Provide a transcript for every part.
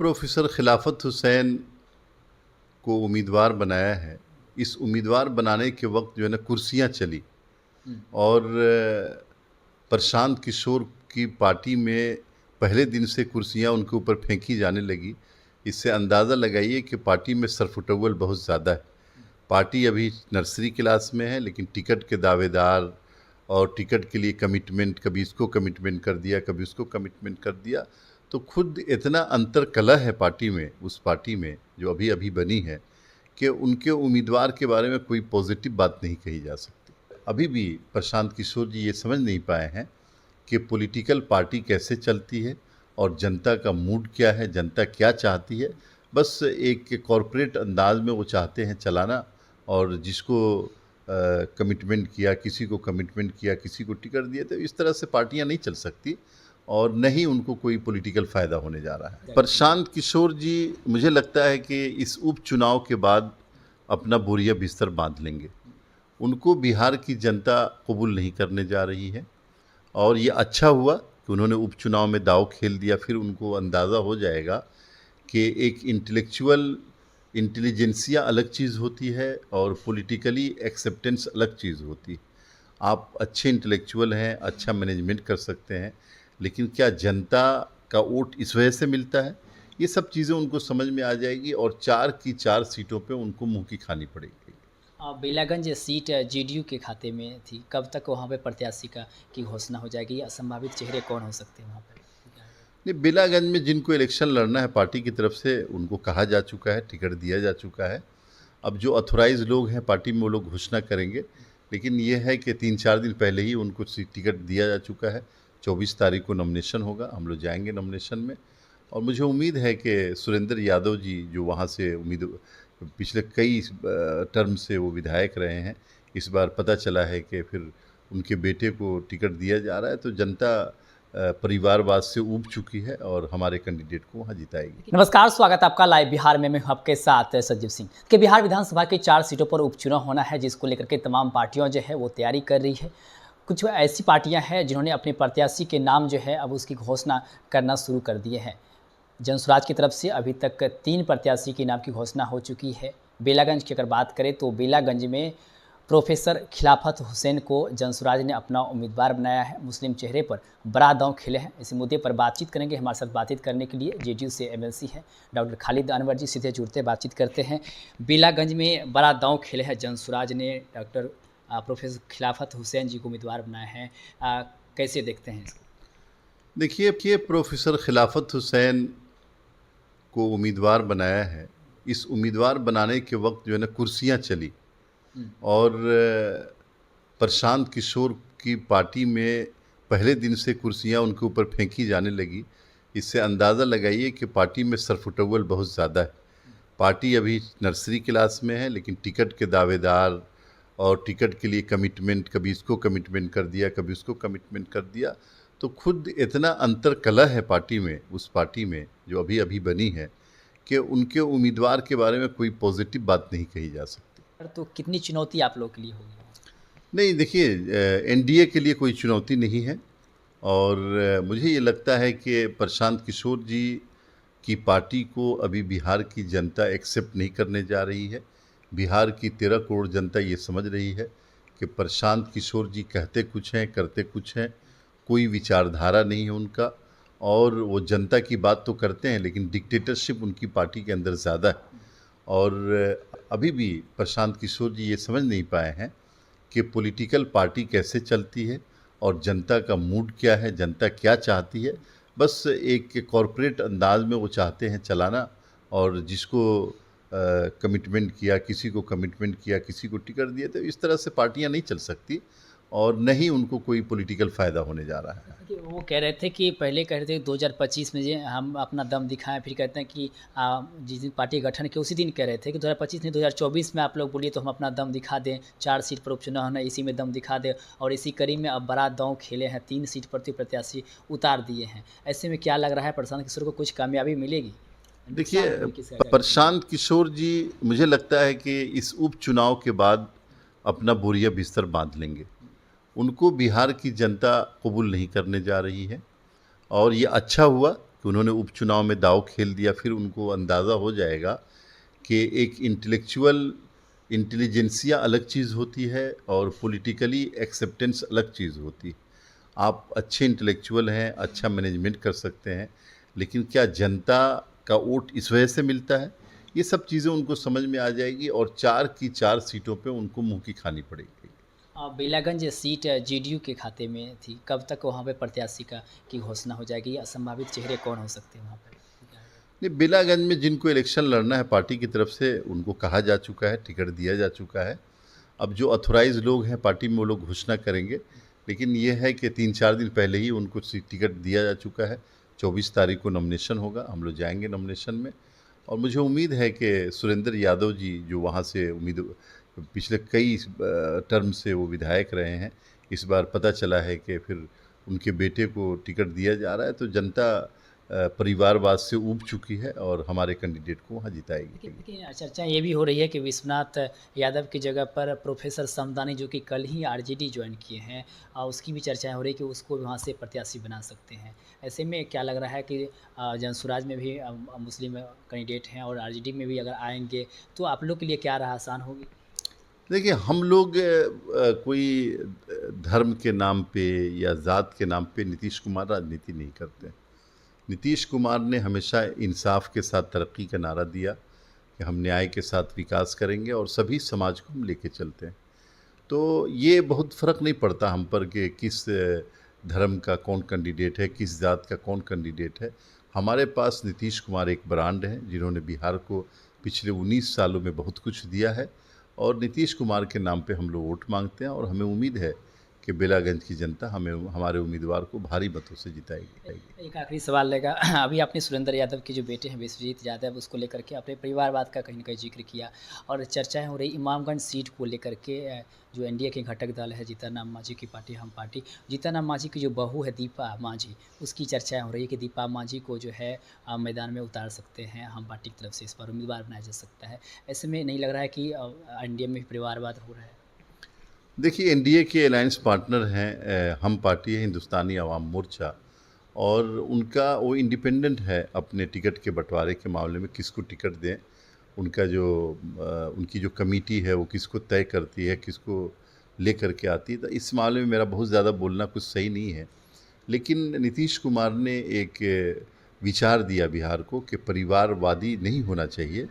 Professor खिलाफत हुसैन को उम्मीदवार बनाया है। इस उम्मीदवार बनाने के वक्त जो है ना कुर्सियाँ चली और प्रशांत किशोर की पार्टी में पहले दिन से कुर्सियाँ उनके ऊपर फेंकी जाने लगी। इससे अंदाज़ा लगाइए कि पार्टी में सरफुटौल बहुत ज़्यादा है। पार्टी अभी नर्सरी क्लास में है, लेकिन टिकट के दावेदार और टिकट के लिए कमिटमेंट, कभी इसको कमिटमेंट कर दिया, कभी उसको कमिटमेंट कर दिया। तो खुद इतना अंतर कलह है पार्टी में, उस पार्टी में जो अभी अभी बनी है, कि उनके उम्मीदवार के बारे में कोई पॉजिटिव बात नहीं कही जा सकती। अभी भी प्रशांत किशोर जी ये समझ नहीं पाए हैं कि पॉलिटिकल पार्टी कैसे चलती है और जनता का मूड क्या है, जनता क्या चाहती है। बस एक कॉरपोरेट अंदाज में वो चाहते हैं चलाना, और जिसको कमिटमेंट किया, किसी को कमिटमेंट किया, किसी को टिकट दिए। तो इस तरह से पार्टियां नहीं चल सकती और नहीं उनको कोई पॉलिटिकल फ़ायदा होने जा रहा है। प्रशांत किशोर जी, मुझे लगता है कि इस उपचुनाव के बाद अपना बोरिया बिस्तर बांध लेंगे। उनको बिहार की जनता कबूल नहीं करने जा रही है, और ये अच्छा हुआ कि उन्होंने उपचुनाव में दांव खेल दिया। फिर उनको अंदाज़ा हो जाएगा कि एक इंटेलेक्चुअल इंटेलिजेंसिया अलग चीज़ होती है और पॉलिटिकली एक्सेप्टेंस अलग चीज़ होती है। आप अच्छे इंटेलेक्चुअल हैं, अच्छा मैनेजमेंट कर सकते हैं, लेकिन क्या जनता का वोट इस वजह से मिलता है? ये सब चीज़ें उनको समझ में आ जाएगी और 4 की 4 सीटों पे उनको मुँह की खानी पड़ेगी। बेलागंज सीट जेडीयू के खाते में थी, कब तक वहाँ पे प्रत्याशी की घोषणा हो जाएगी या संभावित चेहरे कौन हो सकते हैं वहाँ पे? नहीं, बेलागंज में जिनको इलेक्शन लड़ना है पार्टी की तरफ से, उनको कहा जा चुका है, टिकट दिया जा चुका है। अब जो ऑथोराइज़ लोग हैं पार्टी में, वो लोग घोषणा करेंगे, लेकिन ये है कि 3-4 दिन पहले ही उनको टिकट दिया जा चुका है। 24 तारीख को नॉमिनेशन होगा, हम लोग जाएंगे नॉमिनेशन में, और मुझे उम्मीद है कि सुरेंद्र यादव जी, जो वहाँ से पिछले कई टर्म से वो विधायक रहे हैं, इस बार पता चला है कि फिर उनके बेटे को टिकट दिया जा रहा है, तो जनता परिवारवाद से ऊब चुकी है और हमारे कैंडिडेट को वहाँ जिताएगी। नमस्कार, स्वागत आपका लाइव बिहार में। मैं हूं आपके साथ संजीव सिंह। कि बिहार विधानसभा की 4 सीटों पर उपचुनाव होना है, जिसको लेकर के तमाम पार्टियां जो है वो तैयारी कर रही है। कुछ ऐसी पार्टियां हैं जिन्होंने अपने प्रत्याशी के नाम जो है अब उसकी घोषणा करना शुरू कर दिए हैं। जनसुराज की तरफ से अभी तक 3 प्रत्याशी के नाम की घोषणा हो चुकी है। बेलागंज की अगर बात करें तो बेलागंज में प्रोफेसर खिलाफत हुसैन को जनसुराज ने अपना उम्मीदवार बनाया है। मुस्लिम चेहरे पर बड़ा दांव खेले हैं। इसी मुद्दे पर बातचीत करेंगे। हमारे साथ बातचीत करने के लिए जेडीयू से एमएलसी हैं डॉक्टर खालिद अनवर जी, सीधे जुड़ते बातचीत करते हैं। बेलागंज में बड़ा दांव खेले हैं जनसुराज ने, डॉक्टर प्रोफेसर खिलाफत हुसैन जी को उम्मीदवार बनाया है। कैसे देखते हैं इसको? देखिए, प्रोफेसर खिलाफत हुसैन को उम्मीदवार बनाया है। इस उम्मीदवार बनाने के वक्त जो है ना कुर्सियाँ चली और प्रशांत किशोर की पार्टी में पहले दिन से कुर्सियाँ उनके ऊपर फेंकी जाने लगी। इससे अंदाज़ा लगाइए कि पार्टी में सरफुटौल बहुत ज़्यादा है। पार्टी अभी नर्सरी क्लास में है, लेकिन टिकट के दावेदार और टिकट के लिए कमिटमेंट, कभी इसको कमिटमेंट कर दिया, कभी उसको कमिटमेंट कर दिया। तो खुद इतना अंतर कलह है पार्टी में, उस पार्टी में जो अभी अभी बनी है, कि उनके उम्मीदवार के बारे में कोई पॉजिटिव बात नहीं कही जा सकती। तो कितनी चुनौती आप लोग के लिए होगी? नहीं, देखिए, एनडीए के लिए कोई चुनौती नहीं है, और मुझे ये लगता है कि प्रशांत किशोर जी की पार्टी को अभी बिहार की जनता एक्सेप्ट नहीं करने जा रही है। बिहार की 13 करोड़ जनता ये समझ रही है कि प्रशांत किशोर जी कहते कुछ हैं, करते कुछ हैं, कोई विचारधारा नहीं है उनका, और वो जनता की बात तो करते हैं, लेकिन डिक्टेटरशिप उनकी पार्टी के अंदर ज़्यादा है। और अभी भी प्रशांत किशोर जी ये समझ नहीं पाए हैं कि पॉलिटिकल पार्टी कैसे चलती है और जनता का मूड क्या है, जनता क्या चाहती है। बस एक कॉरपोरेट अंदाज में वो चाहते हैं चलाना, और जिसको कमिटमेंट किया, किसी को कमिटमेंट किया, किसी को टिकट दिए। तो इस तरह से पार्टियां नहीं चल सकती और नहीं उनको कोई पॉलिटिकल फ़ायदा होने जा रहा है। कि वो कह रहे थे कि पहले कह रहे थे 2025 में जो हम अपना दम दिखाएं, फिर कहते हैं कि जिस दिन पार्टी गठन के उसी दिन कह रहे थे कि 2025 नहीं 2024 में आप लोग बोलिए तो हम अपना दम दिखा दें, 4 सीट पर उपचुनाव होना, इसी में दम दिखा दें। और इसी कड़ी में अब बड़ा दांव खेले हैं, 3 सीट पर तो प्रत्याशी उतार दिए हैं। ऐसे में क्या लग रहा है, प्रशांत किशोर को कुछ कामयाबी मिलेगी? देखिए, नुकसान होगी किसी अगर? प्रशांत किशोर जी, मुझे लगता है कि इस उपचुनाव के बाद अपना बोरिया बिस्तर बांध लेंगे। उनको बिहार की जनता कबूल नहीं करने जा रही है, और ये अच्छा हुआ कि उन्होंने उपचुनाव में दांव खेल दिया, फिर उनको अंदाज़ा हो जाएगा कि एक इंटेलेक्चुअल इंटेलिजेंसिया अलग चीज़ होती है और पॉलिटिकली एक्सेप्टेंस अलग चीज़ होती है। आप अच्छे इंटेलेक्चुअल हैं, अच्छा मैनेजमेंट कर सकते हैं, लेकिन क्या जनता का वोट इस वजह से मिलता है? ये सब चीज़ें उनको समझ में आ जाएगी और 4 की 4 सीटों पे उनको मुँह की खानी पड़ेगी। बेलागंज सीट जेडीयू के खाते में थी, कब तक वहाँ पे प्रत्याशी की घोषणा हो जाएगी या संभावित चेहरे कौन हो सकते हैं वहाँ पे? नहीं, बेलागंज में जिनको इलेक्शन लड़ना है पार्टी की तरफ से उनको कहा जा चुका है, टिकट दिया जा चुका है। अब जो ऑथोराइज़ लोग हैं पार्टी में वो लोग घोषणा करेंगे, लेकिन ये है कि 3-4 दिन पहले ही उनको टिकट दिया जा चुका है। 24 तारीख को नॉमिनेशन होगा, हम लोग जाएंगे नॉमिनेशन में और मुझे उम्मीद है कि सुरेंद्र यादव जी जो वहाँ से पिछले कई टर्म से वो विधायक रहे हैं, इस बार पता चला है कि फिर उनके बेटे को टिकट दिया जा रहा है, तो जनता परिवारवाद से ऊब चुकी है और हमारे कैंडिडेट को वहाँ जिताएगी। देखिए चर्चा ये भी हो रही है कि विश्वनाथ यादव की जगह पर प्रोफेसर समदानी जो कि कल ही आरजेडी ज्वाइन किए हैं, उसकी भी चर्चाएं हो रही है कि उसको वहाँ से प्रत्याशी बना सकते हैं। ऐसे में क्या लग रहा है कि जनसुराज में भी मुस्लिम कैंडिडेट हैं और आरजेडी में भी अगर आएंगे तो आप लोग के लिए क्या राह आसान होगी? देखिए, हम लोग कोई धर्म के नाम पे या ज़ात के नाम पे नीतीश कुमार राजनीति नहीं करते हैं। नीतीश कुमार ने हमेशा इंसाफ के साथ तरक्की का नारा दिया कि हम न्याय के साथ विकास करेंगे और सभी समाज को हम लेके चलते हैं। तो ये बहुत फ़र्क नहीं पड़ता हम पर कि किस धर्म का कौन कैंडिडेट है, किस जात का कौन कैंडिडेट है। हमारे पास नीतीश कुमार एक ब्रांड हैं जिन्होंने बिहार को पिछले 19 सालों में बहुत कुछ दिया है और नीतीश कुमार के नाम पे हम लोग वोट मांगते हैं और हमें उम्मीद है कि बेलागंज की जनता हमें हमारे उम्मीदवार को भारी मतों से जिताएगी। एक आखिरी सवाल रहेगा। अभी आपने सुरेंद्र यादव के जो बेटे हैं विश्वजीत यादव उसको लेकर के अपने परिवारवाद का कहीं न कहीं ज़िक्र किया और चर्चाएँ हो रही इमामगंज सीट को लेकर के, जो एनडीए के घटक दल है जीतन राम मांझी की पार्टी हम पार्टी, जीतन राम मांझी की जो बहू है दीपा मांझी, उसकी चर्चाएँ हो रही है कि दीपा मांझी को जो है मैदान में उतार सकते हैं हम पार्टी की तरफ से, इस पर उम्मीदवार बनाया जा सकता है। ऐसे में नहीं लग रहा है कि एनडीए में परिवारवाद हो रहा है? देखिए, एनडीए के अलायंस पार्टनर हैं हम पार्टी है हिंदुस्तानी अवाम मोर्चा और उनका वो इंडिपेंडेंट है अपने टिकट के बंटवारे के मामले में किसको टिकट दें। उनका जो उनकी जो कमेटी है वो किसको तय करती है, किसको लेकर के आती है, तो इस मामले में मेरा बहुत ज़्यादा बोलना कुछ सही नहीं है। लेकिन नीतीश कुमार ने एक विचार दिया बिहार को कि परिवारवादी नहीं होना चाहिए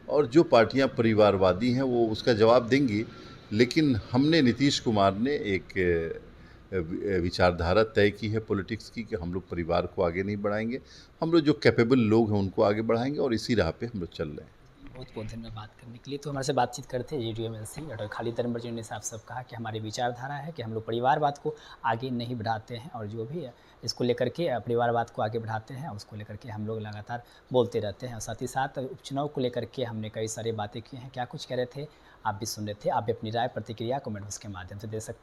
और जो पार्टियां परिवारवादी हैं वो उसका जवाब देंगी, लेकिन हमने नीतीश कुमार ने एक विचारधारा तय की है पॉलिटिक्स की कि हम लोग परिवार को आगे नहीं बढ़ाएंगे, हम लोग जो कैपेबल लोग हैं उनको आगे बढ़ाएंगे और इसी राह पे हम लोग चल रहे हैं। बहुत बहुत धन्यवाद बात करने के लिए। तो हमारे से बातचीत करते हैं जेडीयू-एमएल डॉक्टर खालिद अनवर जी ने साफ साफ कहा कि हमारी विचारधारा है कि हम लोग परिवारवाद को आगे नहीं बढ़ाते हैं और जो भी है इसको लेकर के परिवारवाद को आगे बढ़ाते हैं, उसको लेकर के हम लोग लगातार बोलते रहते हैं और साथ ही साथ उपचुनाव को लेकर के हमने कई सारी बातें की हैं। क्या कुछ कह रहे थे आप भी सुन रहे थे। आप भी अपनी राय प्रतिक्रिया कमेंट बॉक्स के माध्यम से दे सकते हैं।